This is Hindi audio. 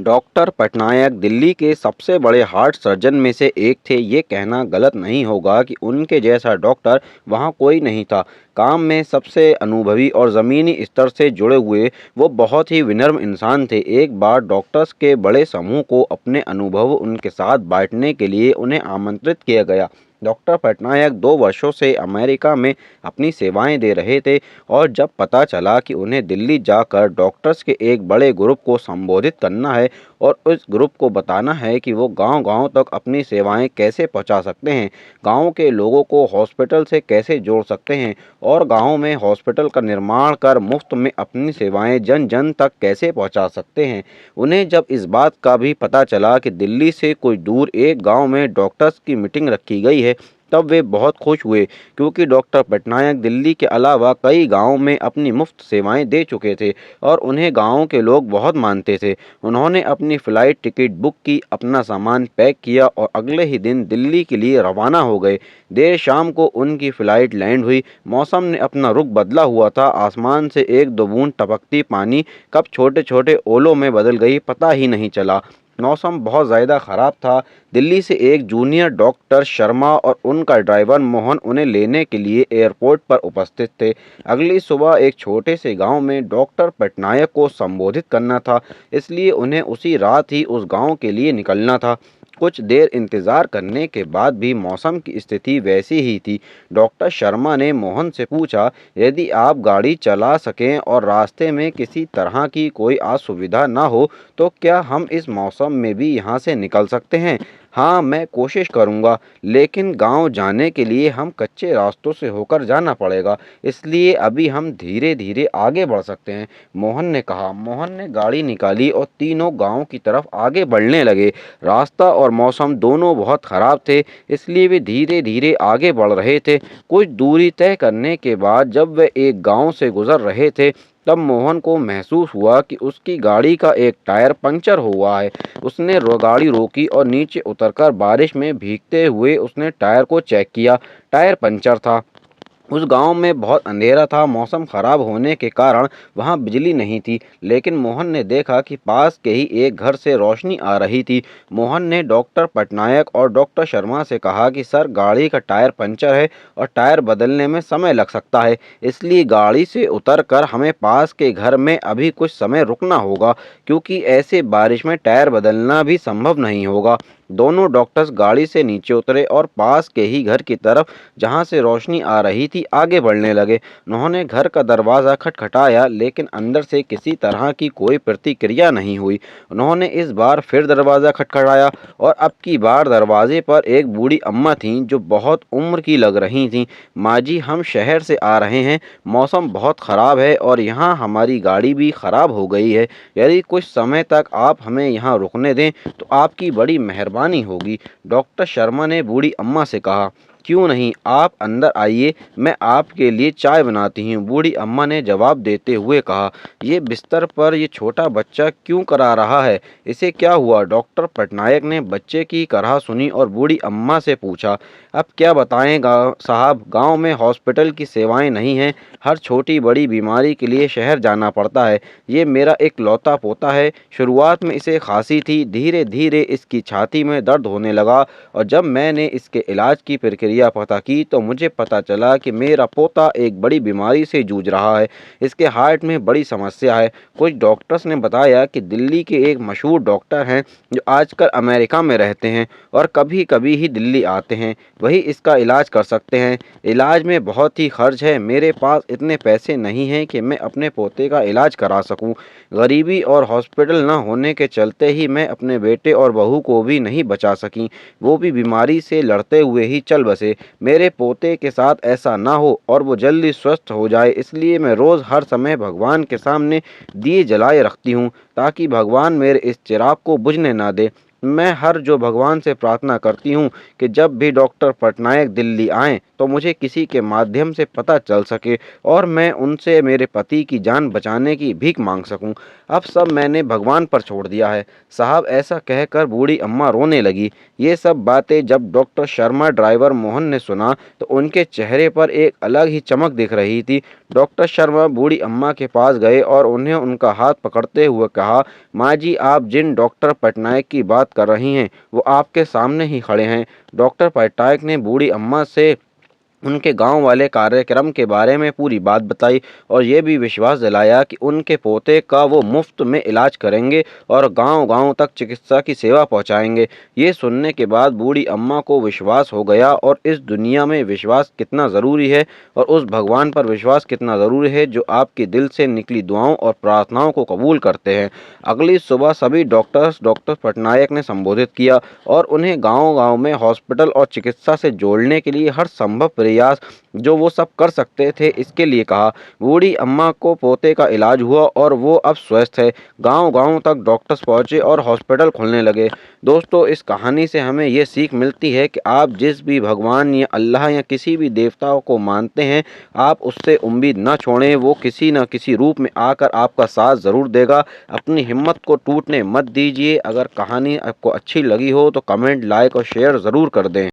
डॉक्टर पटनायक दिल्ली के सबसे बड़े हार्ट सर्जन में से एक थे। ये कहना गलत नहीं होगा कि उनके जैसा डॉक्टर वहाँ कोई नहीं था। काम में सबसे अनुभवी और ज़मीनी स्तर से जुड़े हुए वो बहुत ही विनम्र इंसान थे। एक बार डॉक्टर्स के बड़े समूह को अपने अनुभव उनके साथ बांटने के लिए उन्हें आमंत्रित किया गया। डॉक्टर पटनायक 2 वर्षों से अमेरिका में अपनी सेवाएं दे रहे थे और जब पता चला कि उन्हें दिल्ली जाकर डॉक्टर्स के एक बड़े ग्रुप को संबोधित करना है और उस ग्रुप को बताना है कि वो गांव-गांव तक अपनी सेवाएं कैसे पहुंचा सकते हैं, गांव के लोगों को हॉस्पिटल से कैसे जोड़ सकते हैं और गांव में हॉस्पिटल का निर्माण कर मुफ्त में अपनी सेवाएं जन-जन तक कैसे पहुंचा सकते हैं। उन्हें जब इस बात का भी पता चला कि दिल्ली से कुछ दूर एक गांव में डॉक्टर्स की मीटिंग रखी गई है, तब वे बहुत खुश हुए क्योंकि डॉक्टर पटनायक दिल्ली के अलावा कई गांवों में अपनी मुफ्त सेवाएं दे चुके थे और उन्हें गांव के लोग बहुत मानते थे। उन्होंने अपनी फ़्लाइट टिकट बुक की, अपना सामान पैक किया और अगले ही दिन दिल्ली के लिए रवाना हो गए। देर शाम को उनकी फ़्लाइट लैंड हुई। मौसम ने अपना रुख बदला हुआ था। आसमान से एक दो बूंद टपकती पानी कब छोटे-छोटे ओलों में बदल गई, पता ही नहीं चला। मौसम बहुत ज़्यादा ख़राब था। दिल्ली से एक जूनियर डॉक्टर शर्मा और उनका ड्राइवर मोहन उन्हें लेने के लिए एयरपोर्ट पर उपस्थित थे। अगली सुबह एक छोटे से गांव में डॉक्टर पटनायक को संबोधित करना था, इसलिए उन्हें उसी रात ही उस गांव के लिए निकलना था। कुछ देर इंतज़ार करने के बाद भी मौसम की स्थिति वैसी ही थी। डॉक्टर शर्मा ने मोहन से पूछा, यदि आप गाड़ी चला सकें और रास्ते में किसी तरह की कोई असुविधा ना हो तो क्या हम इस मौसम में भी यहाँ से निकल सकते हैं? हाँ, मैं कोशिश करूँगा, लेकिन गाँव जाने के लिए हम कच्चे रास्तों से होकर जाना पड़ेगा, इसलिए अभी हम धीरे-धीरे आगे बढ़ सकते हैं, मोहन ने कहा। मोहन ने गाड़ी निकाली और तीनों गाँव की तरफ आगे बढ़ने लगे। रास्ता और मौसम दोनों बहुत ख़राब थे, इसलिए वे धीरे-धीरे आगे बढ़ रहे थे। कुछ दूरी तय करने के बाद जब वे एक गाँव से गुज़र रहे थे, तब मोहन को महसूस हुआ कि उसकी गाड़ी का एक टायर पंक्चर हुआ है। उसने गाड़ी रोकी और नीचे उतरकर बारिश में भीगते हुए उसने टायर को चेक किया। टायर पंक्चर था। उस गांव में बहुत अंधेरा था। मौसम खराब होने के कारण वहां बिजली नहीं थी, लेकिन मोहन ने देखा कि पास के ही एक घर से रोशनी आ रही थी। मोहन ने डॉक्टर पटनायक और डॉक्टर शर्मा से कहा कि सर, गाड़ी का टायर पंचर है और टायर बदलने में समय लग सकता है, इसलिए गाड़ी से उतरकर हमें पास के घर में अभी कुछ समय रुकना होगा, क्योंकि ऐसे बारिश में टायर बदलना भी संभव नहीं होगा। दोनों डॉक्टर्स गाड़ी से नीचे उतरे और पास के ही घर की तरफ, जहां से रोशनी आ रही थी, आगे बढ़ने लगे। उन्होंने घर का दरवाज़ा खटखटाया, लेकिन अंदर से किसी तरह की कोई प्रतिक्रिया नहीं हुई। उन्होंने इस बार फिर दरवाज़ा खटखटाया और अब की बार दरवाजे पर एक बूढ़ी अम्मा थीं जो बहुत उम्र की लग रही थीं। माँ जी, हम शहर से आ रहे हैं, मौसम बहुत ख़राब है और यहाँ हमारी गाड़ी भी ख़राब हो गई है। यदि कुछ समय तक आप हमें यहाँ रुकने दें तो आपकी बड़ी मेहरबानी होगी। डॉक्टर शर्मा ने बूढ़ी अम्मा से कहा। क्यों नहीं, आप अंदर आइए, मैं आपके लिए चाय बनाती हूँ, बूढ़ी अम्मा ने जवाब देते हुए कहा। ये बिस्तर पर ये छोटा बच्चा क्यों करा रहा है? इसे क्या हुआ? डॉक्टर पटनायक ने बच्चे की कराह सुनी और बूढ़ी अम्मा से पूछा। अब क्या बताएं साहब, गांव में हॉस्पिटल की सेवाएं नहीं हैं। हर छोटी बड़ी बीमारी के लिए शहर जाना पड़ता है। ये मेरा एक लौता पोता है। शुरुआत में इसे खांसी थी, धीरे धीरे इसकी छाती में दर्द होने लगा और जब मैंने इसके इलाज की प्रक्रिया पता की तो मुझे पता चला कि मेरा पोता एक बड़ी बीमारी से जूझ रहा है। इसके हार्ट में बड़ी समस्या है। कुछ डॉक्टर्स ने बताया कि दिल्ली के एक मशहूर डॉक्टर हैं जो आजकल अमेरिका में रहते हैं और कभी कभी ही दिल्ली आते हैं, वही इसका इलाज कर सकते हैं। इलाज में बहुत ही खर्च है। मेरे पास इतने पैसे नहीं हैं कि मैं अपने पोते का इलाज करा सकूं। गरीबी और हॉस्पिटल न होने के चलते ही मैं अपने बेटे और बहू को भी नहीं बचा सकी, वो भी बीमारी से लड़ते हुए ही चल बसे। मेरे पोते के साथ ऐसा ना हो और वो जल्दी स्वस्थ हो जाए, इसलिए मैं रोज़ हर समय भगवान के सामने दिए जलाए रखती हूँ ताकि भगवान मेरे इस चिराग को बुझने ना दे। मैं हर जो भगवान से प्रार्थना करती हूँ कि जब भी डॉक्टर पटनायक दिल्ली आएँ तो मुझे किसी के माध्यम से पता चल सके और मैं उनसे मेरे पति की जान बचाने की भीख मांग सकूं। अब सब मैंने भगवान पर छोड़ दिया है साहब, ऐसा कहकर बूढ़ी अम्मा रोने लगी। ये सब बातें जब डॉक्टर शर्मा ड्राइवर मोहन ने सुना तो उनके चेहरे पर एक अलग ही चमक दिख रही थी। डॉक्टर शर्मा बूढ़ी अम्मा के पास गए और उन्हें उनका हाथ पकड़ते हुए कहा, माँ जी, आप जिन डॉक्टर पटनायक की बात कर रही हैं वो आपके सामने ही खड़े हैं। डॉक्टर पटनायक ने बूढ़ी अम्मा से उनके गांव वाले कार्यक्रम के बारे में पूरी बात बताई और ये भी विश्वास दिलाया कि उनके पोते का वो मुफ्त में इलाज करेंगे और गांव-गांव तक चिकित्सा की सेवा पहुंचाएंगे। ये सुनने के बाद बूढ़ी अम्मा को विश्वास हो गया और इस दुनिया में विश्वास कितना ज़रूरी है और उस भगवान पर विश्वास कितना ज़रूरी है जो आपके दिल से निकली दुआओं और प्रार्थनाओं को कबूल करते हैं। अगली सुबह सभी डॉक्टर्स डॉक्टर पटनायक ने संबोधित किया और उन्हें गांव-गांव में हॉस्पिटल और चिकित्सा से जोड़ने के लिए हर संभव प्रयास जो वो सब कर सकते थे इसके लिए कहा। बूढ़ी अम्मा को पोते का इलाज हुआ और वो अब स्वस्थ है। गांव-गांव तक डॉक्टर्स पहुंचे और हॉस्पिटल खुलने लगे। दोस्तों, इस कहानी से हमें ये सीख मिलती है कि आप जिस भी भगवान या अल्लाह या किसी भी देवता को मानते हैं, आप उससे उम्मीद न छोड़ें। वो किसी न किसी रूप में आकर आपका साथ ज़रूर देगा। अपनी हिम्मत को टूटने मत दीजिए। अगर कहानी आपको अच्छी लगी हो तो कमेंट, लाइक और शेयर ज़रूर कर दें।